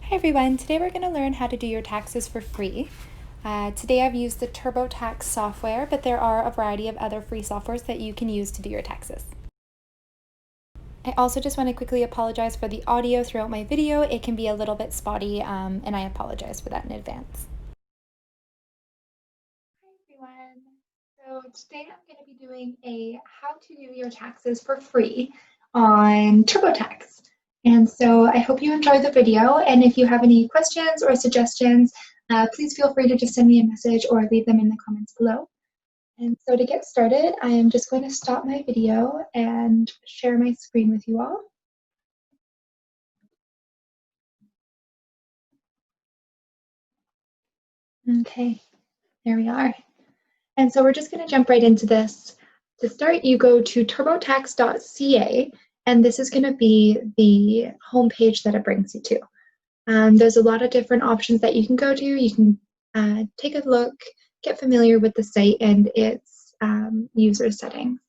Hi everyone, today we're going to learn how to do your taxes for free. Today I've used the Turbotax software, but there are a variety of other free softwares that you can use to do your taxes. I also just want to quickly apologize for the audio throughout my video. It can be a little bit spotty, and I apologize for that in advance. Hi everyone. So today I'm going to be doing a how to do your taxes for free on TurboTax. And so I hope you enjoyed the video, and if you have any questions or suggestions, please feel free to just send me a message or leave them in the comments below. And so to get started, I am just going to stop my video and share my screen with you all. Okay, there we are. And so we're just going to jump right into this. To start, you go to turbotax.ca, and this is going to be the homepage that it brings you to. There's a lot of different options that you can go to. You can take a look, get familiar with the site and its user settings.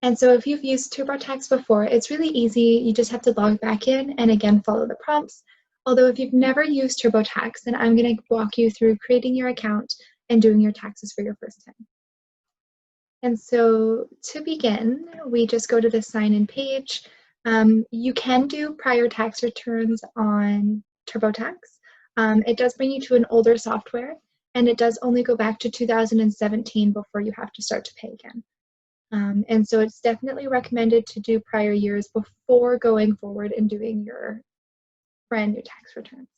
And so if you've used TurboTax before, it's really easy. You just have to log back in and again, follow the prompts. Although if you've never used TurboTax, then I'm going to walk you through creating your account and doing your taxes for your first time. And so to begin, we just go to the sign-in page. You can do prior tax returns on TurboTax. It does bring you to an older software, and it does only go back to 2017 before you have to start to pay again. And so it's definitely recommended to do prior years before going forward and doing your brand new tax returns.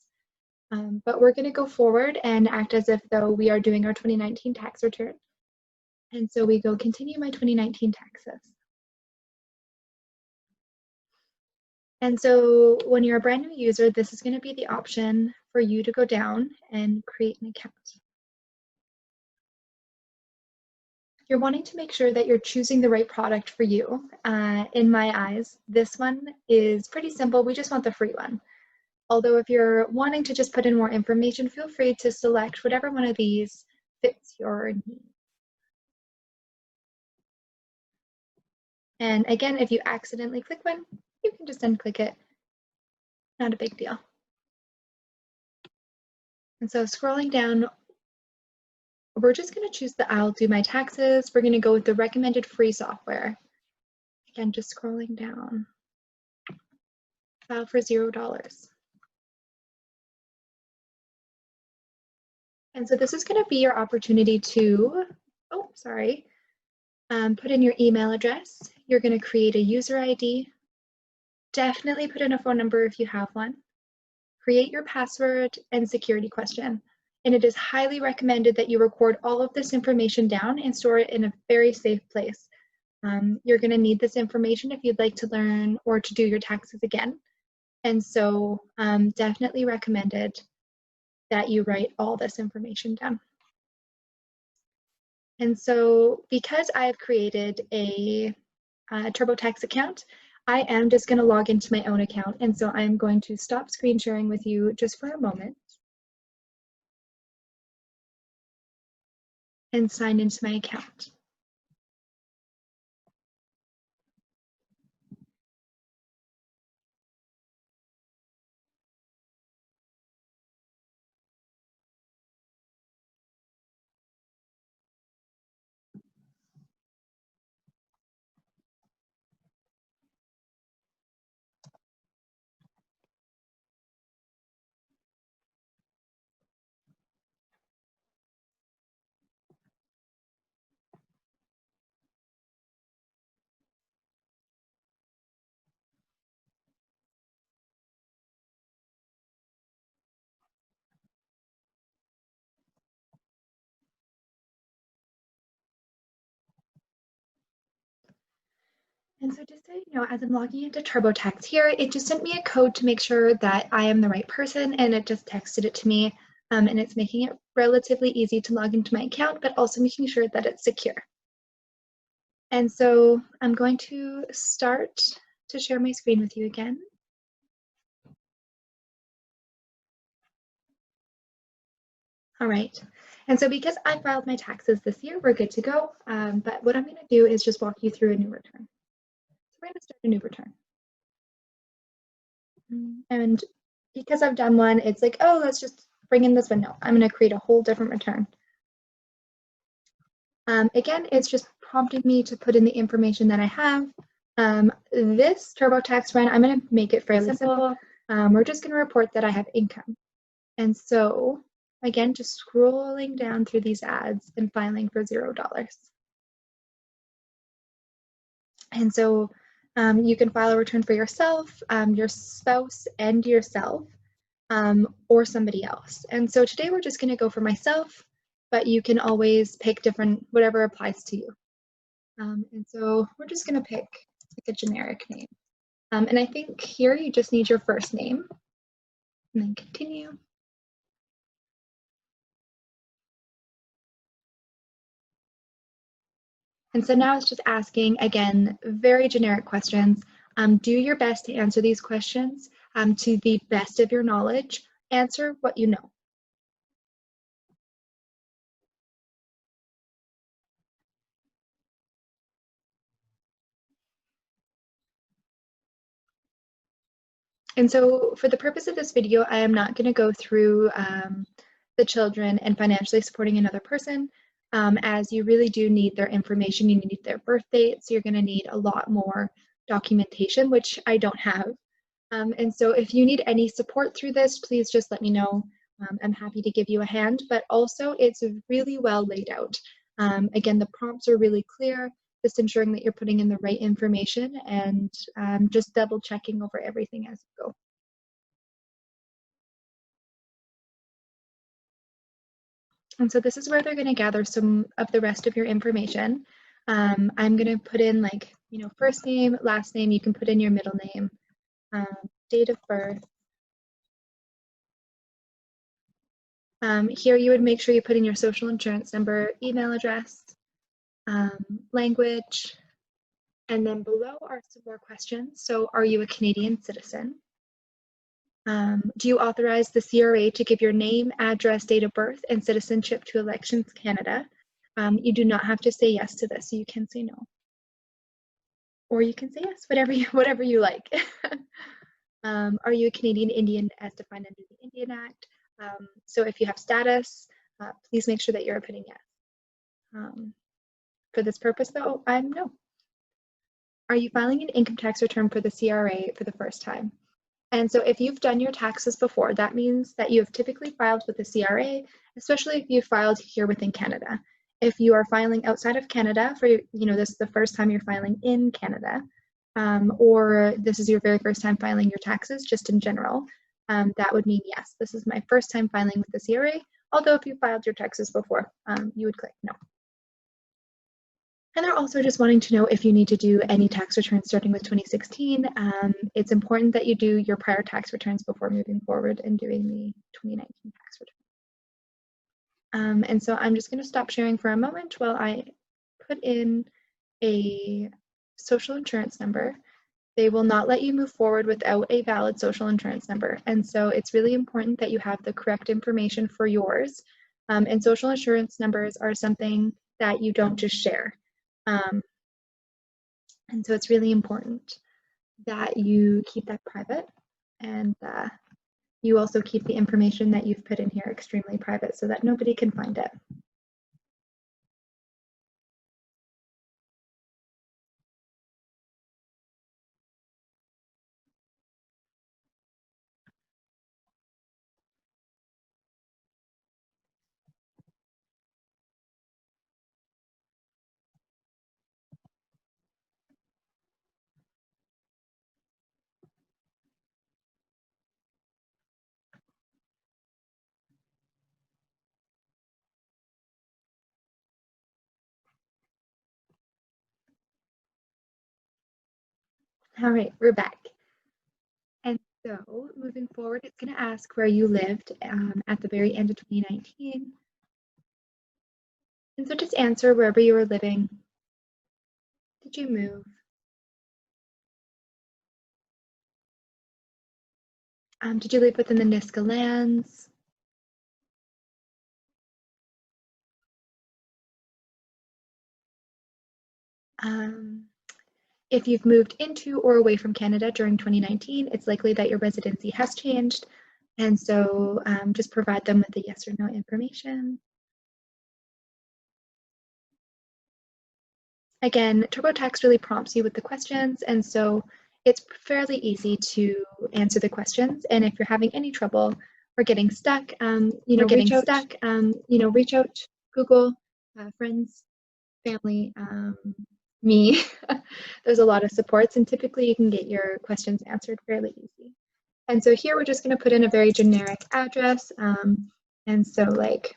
But we're going to go forward and act as if though we are doing our 2019 tax return. And so we go continue my 2019 taxes. And so when you're a brand new user, this is going to be the option for you to go down and create an account. You're wanting to make sure that you're choosing the right product for you. In my eyes, this one is pretty simple. We just want the free one. Although if you're wanting to just put in more information, feel free to select whatever one of these fits your needs. And again, if you accidentally click one, you can just unclick it. Not a big deal. And so scrolling down, we're just going to choose the I'll do my taxes. We're going to go with the recommended free software. Again, just scrolling down. File for $0. And so this is going to be your opportunity to, put in your email address. You're going to create a user ID. Definitely put in a phone number if you have one. Create your password and security question. And it is highly recommended that you record all of this information down and store it in a very safe place. You're going to need this information if you'd like to learn or to do your taxes again. And so definitely recommended that you write all this information down. And so because I have created a TurboTax account, I am just going to log into my own account. And so I'm going to stop screen sharing with you just for a moment and sign into my account. And so just so you know, as I'm logging into TurboTax here, it just sent me a code to make sure that I am the right person, and it just texted it to me, and it's making it relatively easy to log into my account, but also making sure that it's secure. And so I'm going to start to share my screen with you again. All right. And so because I filed my taxes this year, we're good to go. But what I'm going to do is just walk you through a new return. So we're going to start a new return. And because I've done one, it's like, oh, let's just bring in this one. No, I'm going to create a whole different return. Again, it's just prompting me to put in the information that I have. This TurboTax run, I'm going to make it fairly simple. We're just going to report that I have income. And so, again, just scrolling down through these ads and filing for $0. And so you can file a return for yourself, your spouse, and yourself, or somebody else. And so today we're just going to go for myself, but you can always pick different, whatever applies to you. And so we're just going to pick like a generic name. And I think here you just need your first name, and then continue. And so now it's just asking, again, very generic questions. Do your best to answer these questions to the best of your knowledge. Answer what you know. And so for the purpose of this video, I am not going to go through the children and financially supporting another person, as you really do need their information. You need their birth date, so you're going to need a lot more documentation, which I don't have. And so if you need any support through this, please just let me know. I'm happy to give you a hand, but also it's really well laid out. Again, the prompts are really clear, just ensuring that you're putting in the right information and just double checking over everything as you go. And so this is where they're going to gather some of the rest of your information. I'm going to put in like, first name, last name, you can put in your middle name, date of birth. Here you would make sure you put in your social insurance number, email address, language, and then below are some more questions. So are you a Canadian citizen? Do you authorize the CRA to give your name, address, date of birth, and citizenship to Elections Canada? You do not have to say yes to this, so you can say no. Or you can say yes, whatever you like. Are you a Canadian Indian as defined under the Indian Act? So if you have status, please make sure that you're putting yes. For this purpose, though, I'm no. Are you filing an income tax return for the CRA for the first time? And so if you've done your taxes before, that means that you have typically filed with the CRA, especially if you filed here within Canada. If you are filing outside of Canada for, this is the first time you're filing in Canada, or this is your very first time filing your taxes, just in general, that would mean yes, this is my first time filing with the CRA, although if you filed your taxes before, you would click no. And they're also just wanting to know if you need to do any tax returns starting with 2016. It's important that you do your prior tax returns before moving forward and doing the 2019 tax return. And so I'm just going to stop sharing for a moment while I put in a social insurance number. They will not let you move forward without a valid social insurance number. And so it's really important that you have the correct information for yours. And social insurance numbers are something that you don't just share. And so it's really important that you keep that private, and you also keep the information that you've put in here extremely private so that nobody can find it. All right, we're back. And so moving forward, it's going to ask where you lived at the very end of 2019. And so just answer wherever you were living. Did you move? Did you live within the Nisga'a lands? If you've moved into or away from Canada during 2019, it's likely that your residency has changed. And so just provide them with the yes or no information. Again, TurboTax really prompts you with the questions, and so it's fairly easy to answer the questions. And if you're having any trouble or getting stuck, reach out, Google, friends, family, me. There's a lot of supports, and typically you can get your questions answered fairly easy. And so here we're just going to put in a very generic address. And so like,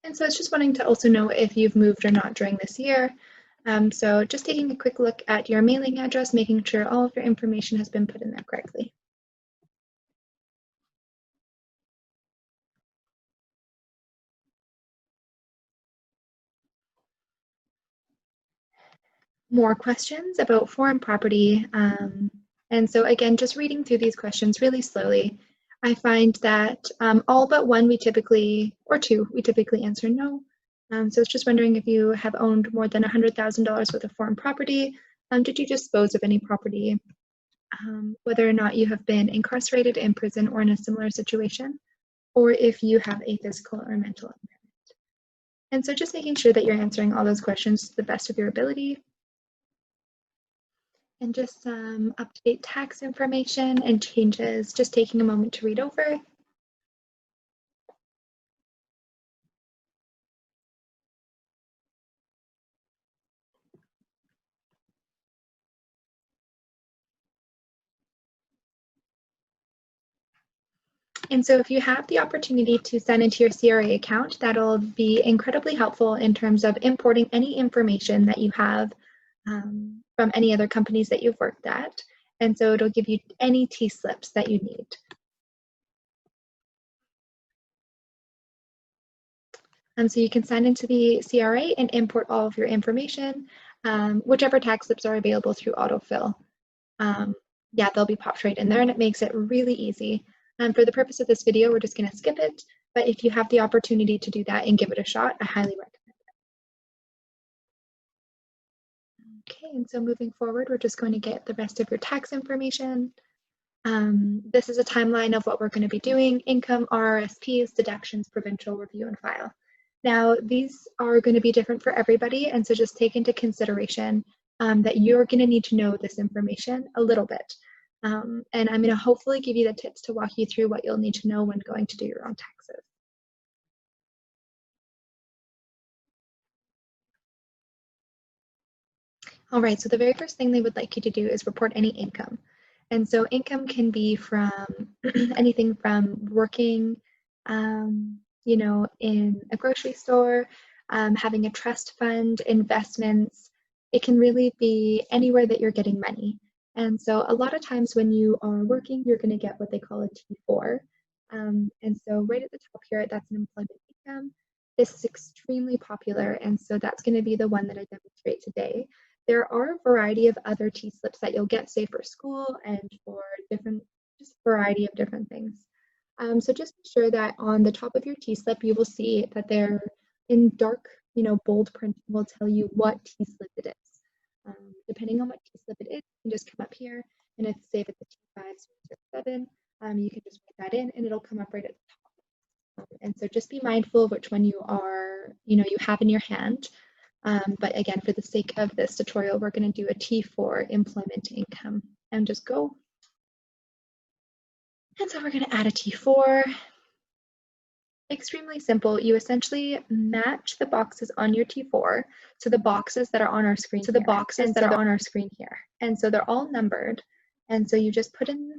and so it's just wanting to also know if you've moved or not during this year. So just taking a quick look at your mailing address, making sure all of your information has been put in there correctly. More questions about foreign property. And so again, just reading through these questions really slowly, I find that all but one or two, we typically answer no. So it's just wondering if you have owned more than $100,000 worth of foreign property. Did you dispose of any property? Whether or not you have been incarcerated, in prison, or in a similar situation, or if you have a physical or mental impairment. And so just making sure that you're answering all those questions to the best of your ability. And just some up-to-date tax information and changes, just taking a moment to read over. And so if you have the opportunity to send into your CRA account, that'll be incredibly helpful in terms of importing any information that you have from any other companies that you've worked at. And so it'll give you any T-slips that you need. And so you can sign into the CRA and import all of your information, whichever tax slips are available through autofill. Yeah, they'll be popped right in there, and it makes it really easy. For the purpose of this video, we're just going to skip it, but if you have the opportunity to do that and give it a shot, I highly recommend it. Okay, and so moving forward, we're just going to get the rest of your tax information. This is a timeline of what we're going to be doing: income, RRSPs, deductions, provincial, review, and file. Now, these are going to be different for everybody, and so just take into consideration that you're going to need to know this information a little bit. And I'm going to hopefully give you the tips to walk you through what you'll need to know when going to do your own taxes. All right, so the very first thing they would like you to do is report any income. And so income can be from anything from working, in a grocery store, having a trust fund, investments. It can really be anywhere that you're getting money. And so a lot of times when you are working, you're going to get what they call a T4. And so right at the top here, that's an employment income. This is extremely popular, and so that's going to be the one that I demonstrate today. There are a variety of other T-slips that you'll get, say for school and for just a variety of different things. So just be sure that on the top of your T-slip, you will see that they're in dark, bold print will tell you what T-slip it is. Depending on what T-slip it is, you can just come up here, and if say if it's a T507, you can just put that in, and it'll come up right at the top. And so just be mindful of which one you have in your hand. But again, for the sake of this tutorial, we're going to do a T4 employment income and just go. And so we're going to add a T4. Extremely simple. You essentially match the boxes on your T4 to the boxes that are on our screen. Here. And so they're all numbered. And so you just put in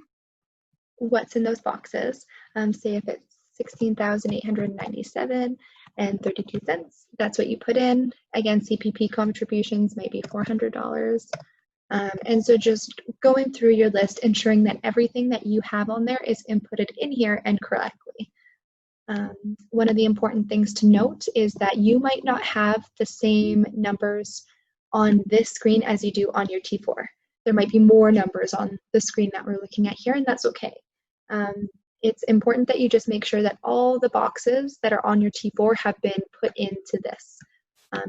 what's in those boxes. Say if it's 16,897 and 32 cents, that's what you put in. Again, CPP contributions might be $400. And so just going through your list, ensuring that everything that you have on there is inputted in here and correctly. one of the important things to note is that you might not have the same numbers on this screen as you do on your T4. There might be more numbers on the screen that we're looking at here, and that's okay. It's important that you just make sure that all the boxes that are on your T4 have been put into this.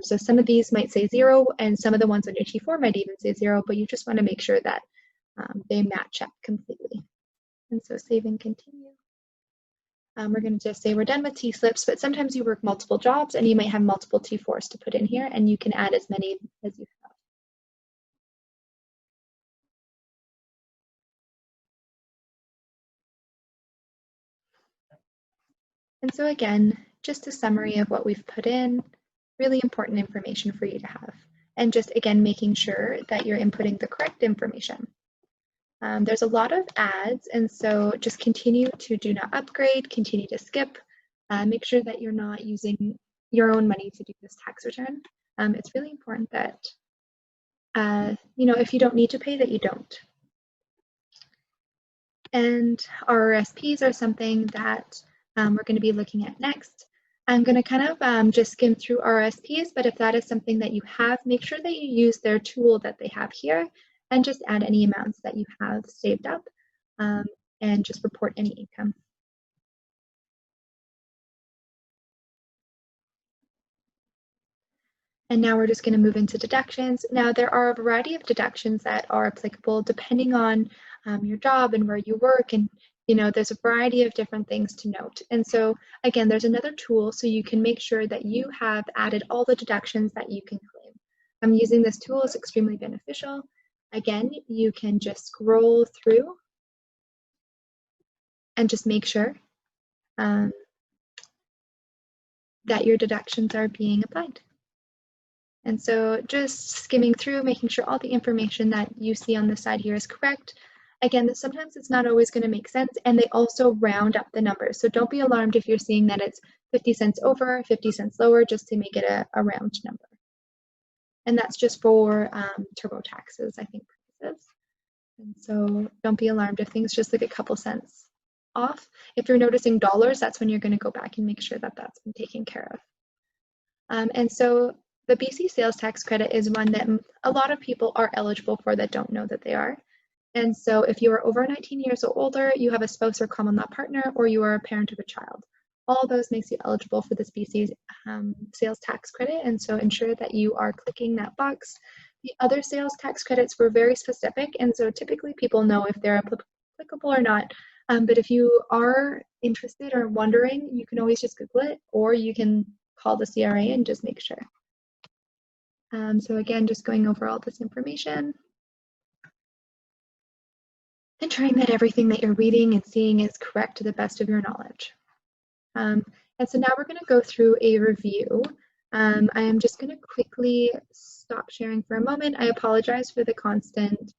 So some of these might say 0, and some of the ones on your T4 might even say 0, but you just want to make sure that they match up completely. And so save and continue. We're going to just say we're done with T-slips, but sometimes you work multiple jobs and you might have multiple T4s to put in here, and you can add as many as you have. And so again, just a summary of what we've put in, really important information for you to have. And just again, making sure that you're inputting the correct information. There's a lot of ads, and so just continue to do not upgrade, continue to skip, make sure that you're not using your own money to do this tax return. It's really important that, if you don't need to pay, that you don't. And RRSPs are something that we're going to be looking at next. I'm going to kind of just skim through RRSPs, but if that is something that you have, make sure that you use their tool that they have here and just add any amounts that you have saved up and just report any income. And now we're just going to move into deductions. Now there are a variety of deductions that are applicable depending on your job and where you work, and there's a variety of different things to note. And so again, there's another tool so you can make sure that you have added all the deductions that you can claim. Using this tool is extremely beneficial. Again, you can just scroll through and just make sure that your deductions are being applied. And so just skimming through, making sure all the information that you see on the side here is correct. Again, sometimes it's not always going to make sense, and they also round up the numbers. So don't be alarmed if you're seeing that it's 50 cents over, 50 cents lower, just to make it a round number. And that's just for TurboTaxes, I think, purposes. And so don't be alarmed if things just like a couple cents off. If you're noticing dollars, that's when you're going to go back and make sure that that's been taken care of. And so the BC sales tax credit is one that a lot of people are eligible for that don't know that they are. And so if you are over 19 years or older, you have a spouse or common law partner, or you are a parent of a child. All those makes you eligible for this BC sales tax credit. And so ensure that you are clicking that box. The other sales tax credits were very specific, and so typically people know if they're applicable or not. But if you are interested or wondering, you can always just Google it, or you can call the CRA and just make sure. So again, just going over all this information and trying that everything that you're reading and seeing is correct to the best of your knowledge. And so now we're going to go through a review. I am just going to quickly stop sharing for a moment. I apologize for the constant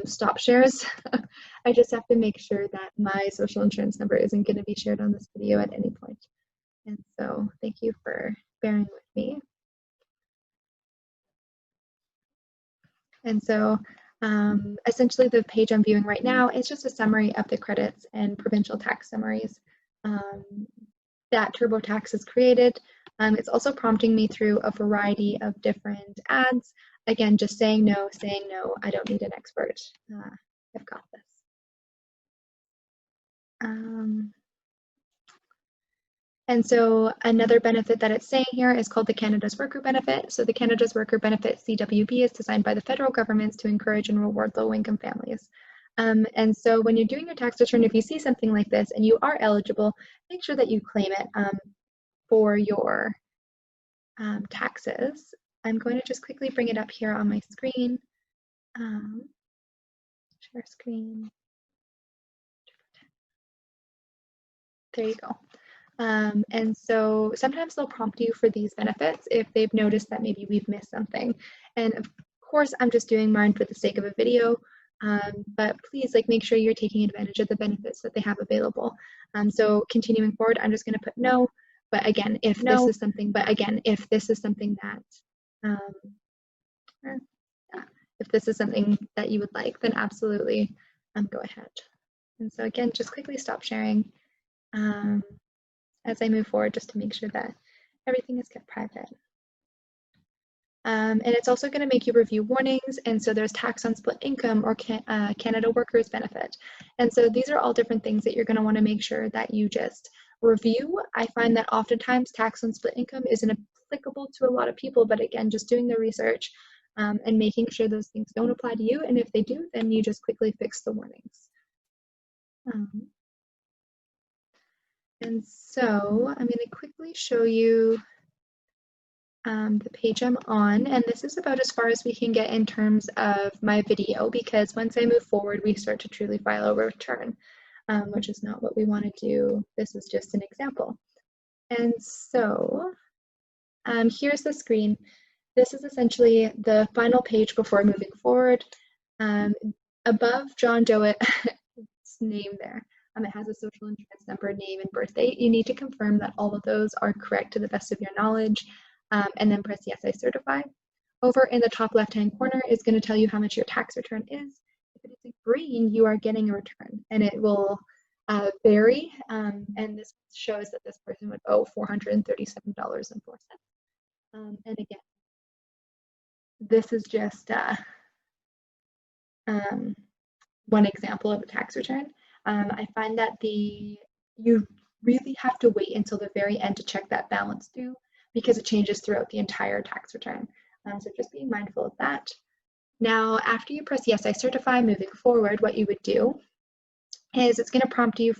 stop shares. I just have to make sure that my social insurance number isn't going to be shared on this video at any point. And so thank you for bearing with me. And so essentially the page I'm viewing right now is just a summary of the credits and provincial tax summaries that TurboTax has created. It's also prompting me through a variety of different ads. Again, just saying no, I don't need an expert. I've got this. And so another benefit that it's saying here is called the Canada's Worker Benefit. So the Canada's Worker Benefit, CWB, is designed by the federal governments to encourage and reward low-income families. And so when you're doing your tax return, if you see something like this and you are eligible, make sure that you claim it for your taxes. I'm going to just quickly bring it up here on my screen. Share screen. There you go. And so sometimes they'll prompt you for these benefits if they've noticed that maybe we've missed something. And of course, I'm just doing mine for the sake of a video, but please make sure you're taking advantage of the benefits that they have available. So continuing forward, I'm just going to put no. But again, if this is something that, if this is something that you would like, then absolutely go ahead. And so again, just quickly stop sharing. as I move forward, just to make sure that everything is kept private. And it's also going to make you review warnings. And so there's tax on split income or Canada Workers Benefit. And so these are all different things that you're going to want to make sure that you just review. I find that oftentimes tax on split income isn't applicable to a lot of people, but again, just doing the research and making sure those things don't apply to you. And if they do, then you just quickly fix the warnings. And so I'm going to quickly show you the page I'm on, and this is about as far as we can get in terms of my video, because once I move forward, we start to truly file a return, which is not what we want to do. This is just an example. And so here's the screen. This is essentially the final page before moving forward. Above John Doe's name there, it has a social insurance number, name, and birth date. You need to confirm that all of those are correct to the best of your knowledge. And then press yes, I certify. Over in the top left-hand corner is going to tell you how much your tax return is. If it is green, you are getting a return, and it will vary. And this shows that this person would owe $437.04. And again, this is just one example of a tax return. I find that you really have to wait until the very end to check that balance due, because it changes throughout the entire tax return. So just being mindful of that. Now, after you press yes, I certify, moving forward, what you would do is it's going to prompt you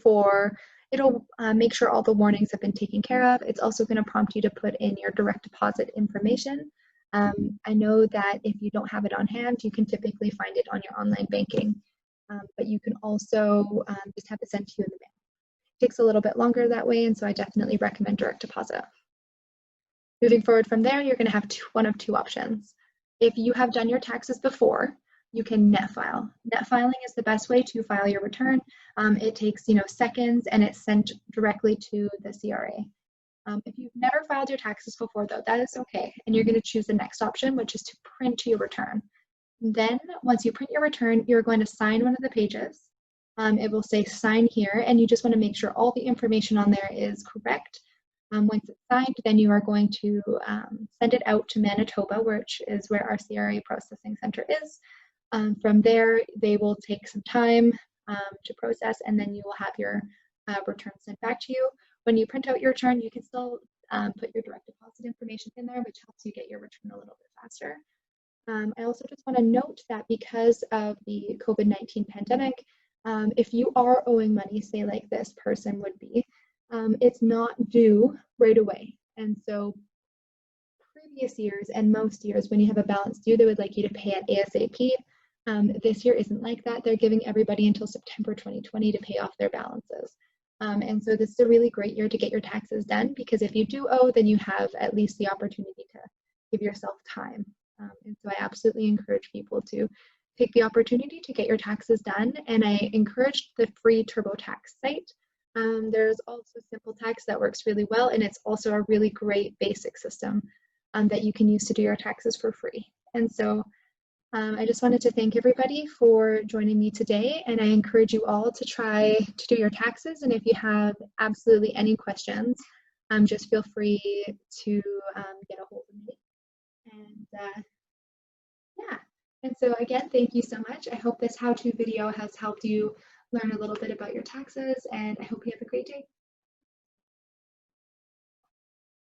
it'll make sure all the warnings have been taken care of. It's also going to prompt you to put in your direct deposit information. I know that if you don't have it on hand, you can typically find it on your online banking, but you can also just have it sent to you in the mail. It takes a little bit longer that way, and so I definitely recommend direct deposit. Moving forward from there, you're going to have one of two options. If you have done your taxes before, you can net file. Net filing is the best way to file your return. It takes seconds, and it's sent directly to the CRA. If you've never filed your taxes before, though, that is okay, and you're going to choose the next option, which is to print your return. Then, once you print your return, you're going to sign one of the pages. It will say sign here, and you just want to make sure all the information on there is correct. Once it's signed, then you are going to send it out to Manitoba, which is where our CRA processing center is. From there, they will take some time to process, and then you will have your return sent back to you. When you print out your return, you can still put your direct deposit information in there, which helps you get your return a little bit faster. I also just want to note that because of the COVID-19 pandemic, if you are owing money, say like this person would be, it's not due right away. And so previous years and most years, when you have a balance due, they would like you to pay it ASAP. This year isn't like that. They're giving everybody until September 2020 to pay off their balances. And so this is a really great year to get your taxes done, because if you do owe, then you have at least the opportunity to give yourself time. And so I absolutely encourage people to take the opportunity to get your taxes done. And I encourage the free TurboTax site. There's also simpletax that works really well, and it's also a really great basic system that you can use to do your taxes for free. And so I just wanted to thank everybody for joining me today, and I encourage you all to try to do your taxes. And if you have absolutely any questions, just feel free to get a hold of me. And yeah, and so again, thank you so much. I hope this how-to video has helped you learn a little bit about your taxes, and I hope you have a great day.